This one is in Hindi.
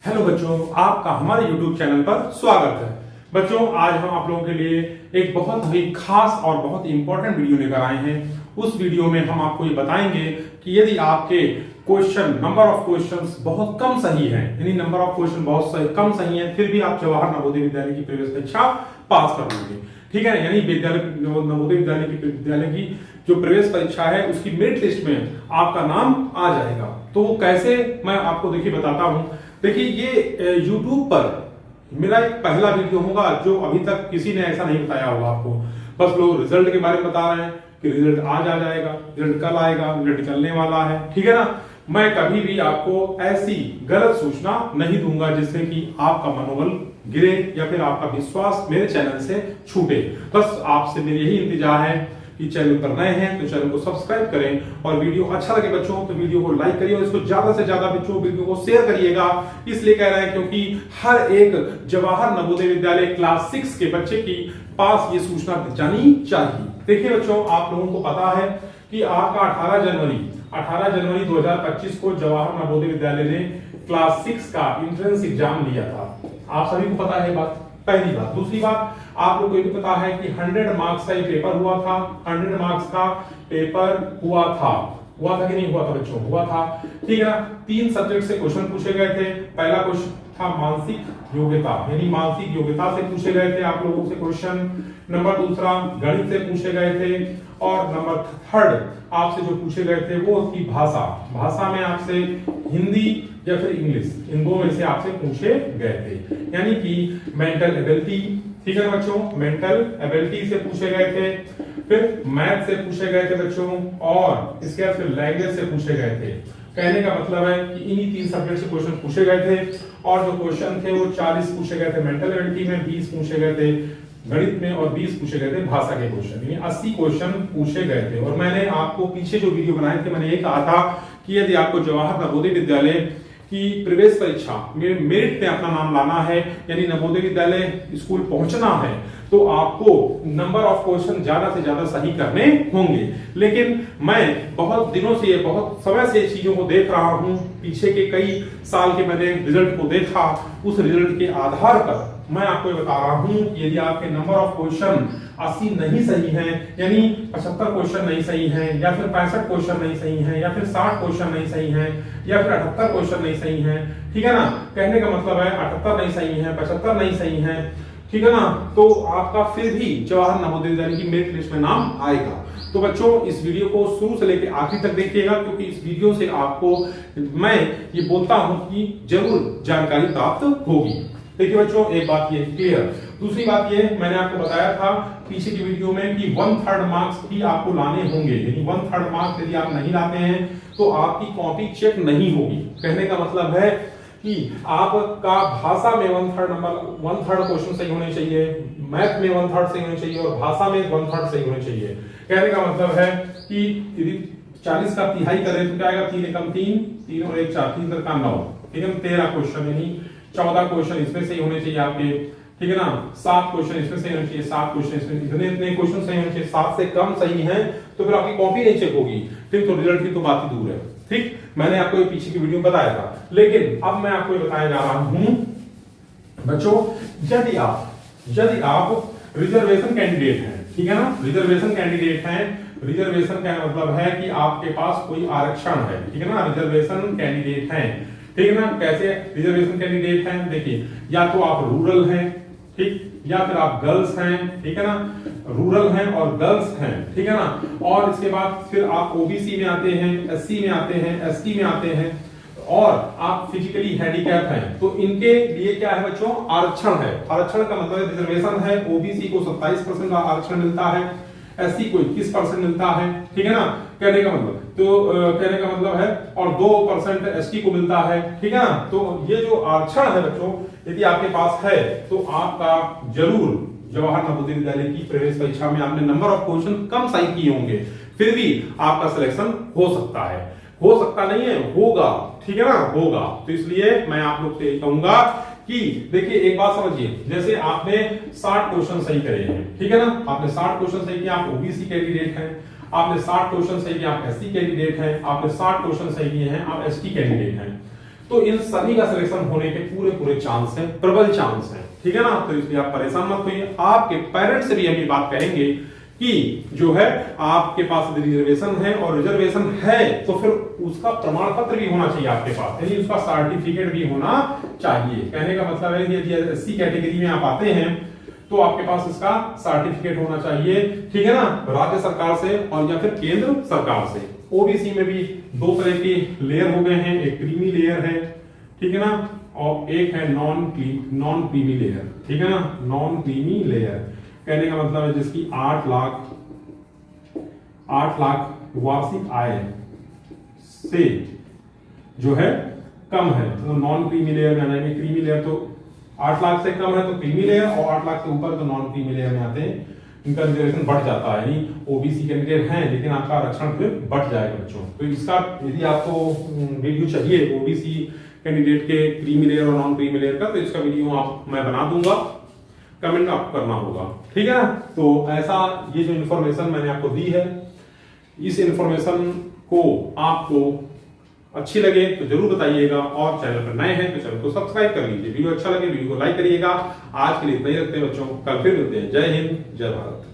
हेलो बच्चों, आपका हमारे YouTube चैनल पर स्वागत है। बच्चों, आज हम आप लोगों के लिए एक बहुत ही खास और बहुत इंपॉर्टेंट वीडियो लेकर आए हैं। उस वीडियो में हम आपको ये बताएंगे कि यदि आपके नंबर ऑफ क्वेश्चंस बहुत कम सही है, यानी नंबर ऑफ क्वेश्चन बहुत कम सही है, फिर भी आप जवाहर नवोदय विद्यालय की प्रवेश परीक्षा पास कर लोगे। ठीक है, यानी नवोदय विद्यालय की जो प्रवेश परीक्षा है उसकी मेरिट लिस्ट में आपका नाम आ जाएगा। तो वो कैसे, मैं आपको देखिए बताता हूं। देखिए, ये YouTube पर मेरा एक पहला वीडियो होगा जो अभी तक किसी ने ऐसा नहीं बताया होगा आपको। बस लोग रिजल्ट के बारे में बता रहे हैं कि रिजल्ट आज आ जाएगा, रिजल्ट कल आएगा, रिजल्ट चलने वाला है। ठीक है ना, मैं कभी भी आपको ऐसी गलत सूचना नहीं दूंगा जिससे कि आपका मनोबल गिरे या फिर आपका विश्वास मेरे चैनल से छूटे। बस आपसे मेरी यही इंतजार है कि चैनल पर नए हैं तो चैनल को सब्सक्राइब करें और वीडियो अच्छा लगे बच्चों तो वीडियो को लाइक करिए और इसको ज्यादा से ज्यादा बच्चों वीडियो को शेयर करिएगा। इसलिए कह रहे हैं क्योंकि हर एक जवाहर नवोदय विद्यालय क्लास 6 के बच्चे की पास ये सूचना जानी चाहिए। देखिए बच्चों, आप लोगों को पता है कि आपका 18 जनवरी 2025 को जवाहर नवोदय विद्यालय ने क्लास 6 का एंट्रेंस एग्जाम लिया था। आप सभी को पता है बात, पहली बात। दूसरी बात, आप लोगों को ये भी पता है कि 100 मार्क्स का ये पेपर हुआ था। 100 मार्क्स का पेपर हुआ था कि नहीं हुआ था बच्चों? हुआ था। ठीक है ना, 3 सब्जेक्ट से क्वेश्चन पूछे गए थे। पहला क्वेश्चन था मानसिक योग्यता, यानी मानसिक योग्यता से पूछे गए थे आप लोगों से क्वेश्चन। नंबर दूसरा गणित से पूछे गए थे और नंबर थर्ड आपसे जो पूछे गए थे वो थी भाषा में आपसे हिंदी या फिर इंग्लिश, इन दो में से आपसे पूछे गए थे। यानी कि मेंटल एबिलिटी, ठीक है बच्चों, मेंटल एबिलिटी से पूछे गए थे, फिर मैथ से पूछे गए थे बच्चों, और इसके बाद फिर लैंग्वेज से पूछे गए थे। कहने का मतलब है कि इन्हीं 3 सब्जेक्ट से क्वेश्चन पूछे गए थे और जो क्वेश्चन थे वो 40 पूछे गए थे मेंटल एबिलिटी में, 20 पूछे गए थे गणित में और 20 पूछे गए थे भाषा के क्वेश्चन, यानी 80 क्वेश्चन पूछे गए थे। और मैंने आपको पीछे जो वीडियो बनाए थे मैंने ये कहा था कि यदि आपको जवाहर नवोदय विद्यालय की प्रवेश परीक्षा में मेरिट में अपना नाम लाना है, यानी नवोदय विद्यालय स्कूल पहुंचना है, तो आपको नंबर ऑफ क्वेश्चन ज्यादा से ज्यादा सही करने होंगे। लेकिन मैं बहुत दिनों से, बहुत समय से चीजों को देख रहा हूं, पीछे के कई साल के मैंने रिजल्ट को देखा। उस रिजल्ट के आधार पर मैं आपको ये बता रहा हूं कि यदि आपके नंबर ऑफ क्वेश्चन 80 नहीं सही हैं, यानी 75 क्वेश्चन नहीं सही हैं, या फिर 65 क्वेश्चन नहीं सही हैं, या फिर 60 क्वेश्चन नहीं सही हैं, या फिर 78 क्वेश्चन नहीं सही हैं, ठीक है ना, कहने का मतलब है 78 नहीं सही हैं, 75 नहीं सही हैं, ठीक है ना, तो आपका फिर भी जवाहर नवोदय विद्यालय की मेरिट लिस्ट में नाम आएगा। तो बच्चों, इस वीडियो को शुरू से लेकर आखिर तक देखिएगा, क्योंकि इस वीडियो से आपको मैं ये बोलता हूं कि जरूर जानकारी प्राप्त होगी। देखिए बच्चों, एक बात ये क्लियर। दूसरी बात ये, मैंने आपको बताया था पीछे की वीडियो में कि 1/3 मार्क्स भी आपको लाने होंगे, यानी 1/3 मार्क्स यदि आप नहीं लाते हैं तो आपकी कॉपी चेक नहीं होगी। कहने का मतलब है कि आपका भाषा में 1/3 क्वेश्चन सही होने चाहिए, मैथ में 1/3 सही होने चाहिए और भाषा में 1/3 सही होने चाहिए। कहने का मतलब है कि यदि 40 का तिहाई करें तो क्या आएगा? 3 एकम 3, 3 और 1 4, 3 का 9, ठीक है, 13 क्वेश्चन, यानी 14 क्वेश्चन इसमें सही होने चाहिए आपके, ठीक है ना, 7 क्वेश्चन इसमें सही होने चाहिए, 7 क्वेश्चन इसमें, इतने क्वेश्चन सही होने चाहिए। 7 से कम सही हैं तो फिर आपकी कॉपी नहीं चेक होगी, ठीक, तो रिजल्ट की तो बात ही दूर है। ठीक, मैंने आपको ये पीछे की वीडियो में बताया था। लेकिन अब मैं आपको बताया जा रहा हूं बच्चों, यदि आप रिजर्वेशन कैंडिडेट हैं, ठीक है ना, रिजर्वेशन कैंडिडेट हैं, रिजर्वेशन का मतलब है कि आपके पास कोई आरक्षण है, ठीक है ना, रिजर्वेशन कैंडिडेट हैं, ठीक है ना। कैसे रिजर्वेशन कैंडिडेट हैं? देखिए, या तो आप रूरल हैं, ठीक, या फिर आप गर्ल्स हैं, ठीक है ना, रूरल हैं और गर्ल्स हैं, ठीक है ना, और इसके बाद फिर आप ओबीसी में आते हैं, एससी में आते हैं, एसटी में आते हैं, और आप फिजिकली हैंडीकैप हैं, तो इनके लिए क्या है बच्चों? आरक्षण है। आरक्षण का मतलब रिजर्वेशन है। ओबीसी को 27% का आरक्षण मिलता है, एससी को 21% मिलता है, ठीक है ना, कहने का मतलब है, और 2% एसटी को मिलता है, ठीक है ना। तो ये जो आरक्षण है बच्चों, यदि आपके पास है तो आपका जरूर जवाहर नवोदय विद्यालय की प्रवेश परीक्षा में आपने नंबर ऑफ क्वेश्चन कम सही किए होंगे, फिर भी आपका सिलेक्शन हो सकता है, हो सकता नहीं है, होगा, ठीक है ना, होगा। तो इसलिए मैं आप लोग से कहूंगा कि देखिए, एक बात समझिए, जैसे आपने 60 क्वेश्चन सही करे हैं, ठीक है ना, आपने 60 क्वेश्चन सही किए, आप ओबीसी कैंडिडेट हैं, आपने 60 क्वेश्चन सही किए, आप एससी कैंडिडेट हैं, आपने 60 क्वेश्चन सही किए हैं, आप एसटी कैंडिडेट हैं। तो इन सभी का सिलेक्शन होने के पूरे पूरे चांस हैं, प्रबल चांस हैं, ठीक है ना। तो इसलिए आप परेशान मत होइए। आपके पेरेंट्स से भी हम ये बात कहेंगे कि जो है आपके पास यदि रिजर्वेशन है और रिजर्वेशन है तो फिर उसका प्रमाण पत्र भी होना चाहिए आपके पास, यानी उसका सर्टिफिकेट भी होना चाहिए। कहने का मतलब है कि यदि एससी कैटेगरी में आप आते हैं तो आपके पास इसका सर्टिफिकेट होना चाहिए, ठीक है ना, राज्य सरकार से और या फिर केंद्र सरकार से। ओबीसी में भी दो तरह के लेयर हो गए हैं, एक क्रीमी लेयर है, ठीक है ना, और एक है नॉन क्रीमी लेयर, ठीक है ना, नॉन क्रीमी लेयर। कहने का मतलब है जिसकी 8 लाख वार्षिक आय से जो है कम है तो नॉन क्रीमी लेयर में आना है। क्रीमी लेयर तो 8 लाख से कम है तो क्रीमी लेयर, और 8 लाख से ऊपर तो नॉन क्रीमी लेयर में आते हैं, इनका रिजर्वेशन बढ़ जाता है। यानी ओबीसी कैंडिडेट हैं लेकिन आपका आरक्षण फिर बढ़ जाएगा बच्चों। तो इसका यदि आपको वीडियो चाहिए ओबीसी कैंडिडेट के क्रीमी लेयर और नॉन क्रीमी लेयर का, तो इसका वीडियो मैं बना दूंगा, कमेंट आपको करना होगा, ठीक है ना। तो ऐसा ये जो इन्फॉर्मेशन मैंने आपको दी है, इस इन्फॉर्मेशन को आपको अच्छी लगे तो जरूर बताइएगा, और चैनल पर नए हैं तो चैनल को सब्सक्राइब कर लीजिए। वीडियो अच्छा लगे वीडियो को लाइक करिएगा। आज के लिए इतना ही रखते हैं बच्चों, कल फिर मिलते हैं। जय हिंद, जय भारत।